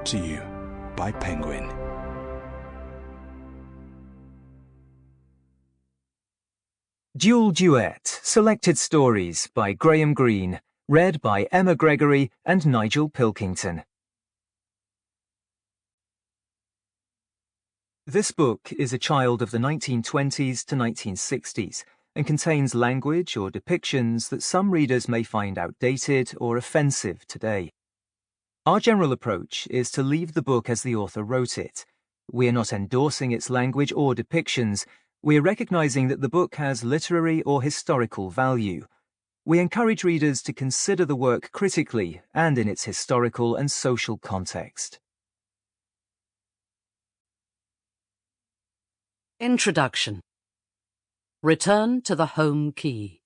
Brought to you by Penguin. Duel Duet, Selected Stories by Graham Greene, read by Emma Gregory and Nigel Pilkington. This book is a child of the 1920s to 1960s and contains language or depictions that some readers may find outdated or offensive today. Our general approach is to leave the book as the author wrote it. We are not endorsing its language or depictions. We are recognizing that the book has literary or historical value. We encourage readers to consider the work critically and in its historical and social context. Introduction. Return to the home key.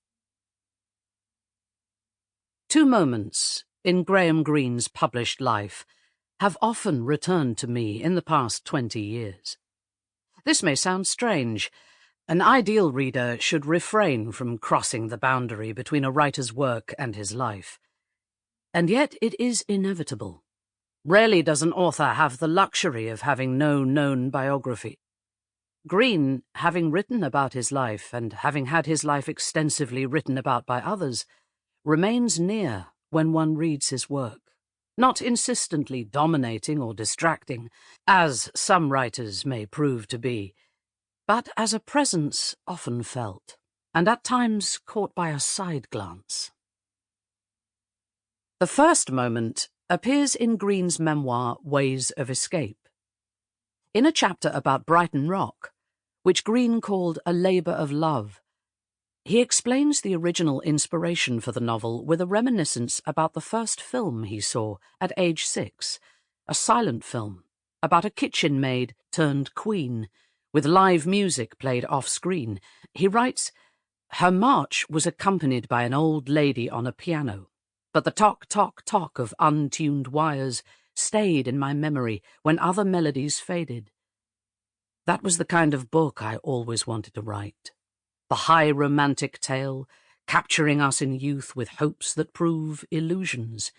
Two moments in Graham Greene's published life have often returned to me in the past 20 years. This may sound strange. An ideal reader should refrain from crossing the boundary between a writer's work and his life. And yet it is inevitable. Rarely does an author have the luxury of having no known biography. Greene, having written about his life and having had his life extensively written about by others, remains near when one reads his work, not insistently dominating or distracting, as some writers may prove to be, but as a presence often felt, and at times caught by a side glance. The first moment appears in Greene's memoir Ways of Escape. In a chapter about Brighton Rock, which Greene called a labour of love, he explains the original inspiration for the novel with a reminiscence about the first film he saw at age 6, a silent film about a kitchen maid turned queen, with live music played off-screen. He writes, "Her march was accompanied by an old lady on a piano, but the tock-tock-tock of untuned wires stayed in my memory when other melodies faded. That was the kind of book I always wanted to write. The high romantic tale, capturing us in youth with hopes that prove illusions,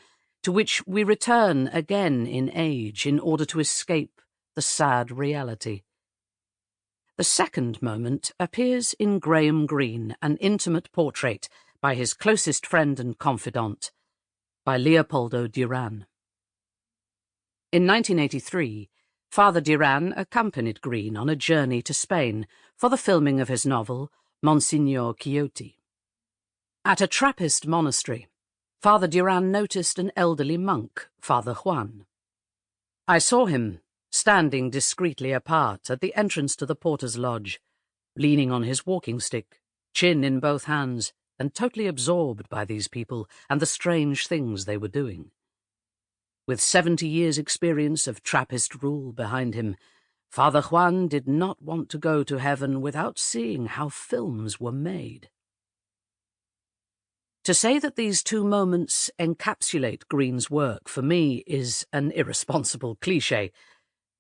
to which we return again in age in order to escape the sad reality." The second moment appears in Graham Greene, an intimate portrait by his closest friend and confidant, by Leopoldo Duran. In 1983, Father Duran accompanied Greene on a journey to Spain for the filming of his novel, Monsignor Quixote. At a Trappist monastery, Father Duran noticed an elderly monk, Father Juan. "I saw him standing discreetly apart at the entrance to the porter's lodge, leaning on his walking stick, chin in both hands, and totally absorbed by these people and the strange things they were doing. With 70 years' experience of Trappist rule behind him, Father Juan did not want to go to heaven without seeing how films were made." To say that these two moments encapsulate Greene's work, for me, is an irresponsible cliché.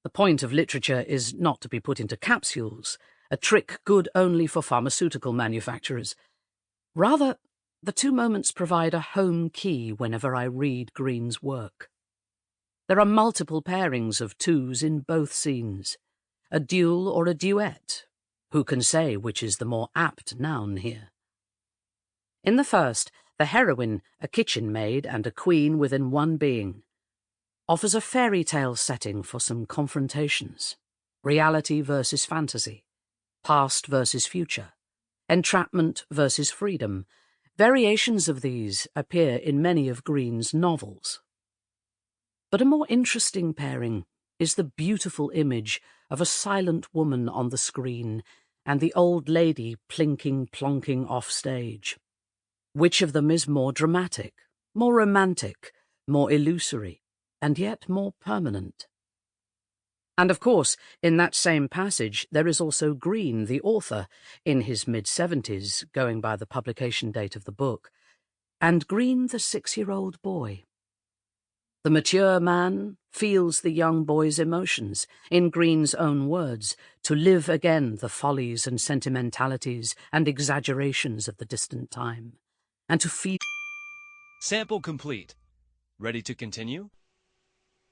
The point of literature is not to be put into capsules, a trick good only for pharmaceutical manufacturers. Rather, the two moments provide a home key whenever I read Greene's work. There are multiple pairings of twos in both scenes, a duel or a duet. Who can say which is the more apt noun here? In the first, the heroine, a kitchen maid and a queen within one being, offers a fairy tale setting for some confrontations, reality versus fantasy, past versus future, entrapment versus freedom. Variations of these appear in many of Greene's novels. But a more interesting pairing is the beautiful image of a silent woman on the screen and the old lady plinking-plonking off stage. Which of them is more dramatic, more romantic, more illusory, and yet more permanent? And of course, in that same passage, there is also Greene, the author, in his mid-70s, going by the publication date of the book, and Greene, the 6-year-old boy. The mature man feels the young boy's emotions, in Greene's own words, to live again the follies and sentimentalities and exaggerations of the distant time, and to feel... Sample complete. Ready to continue?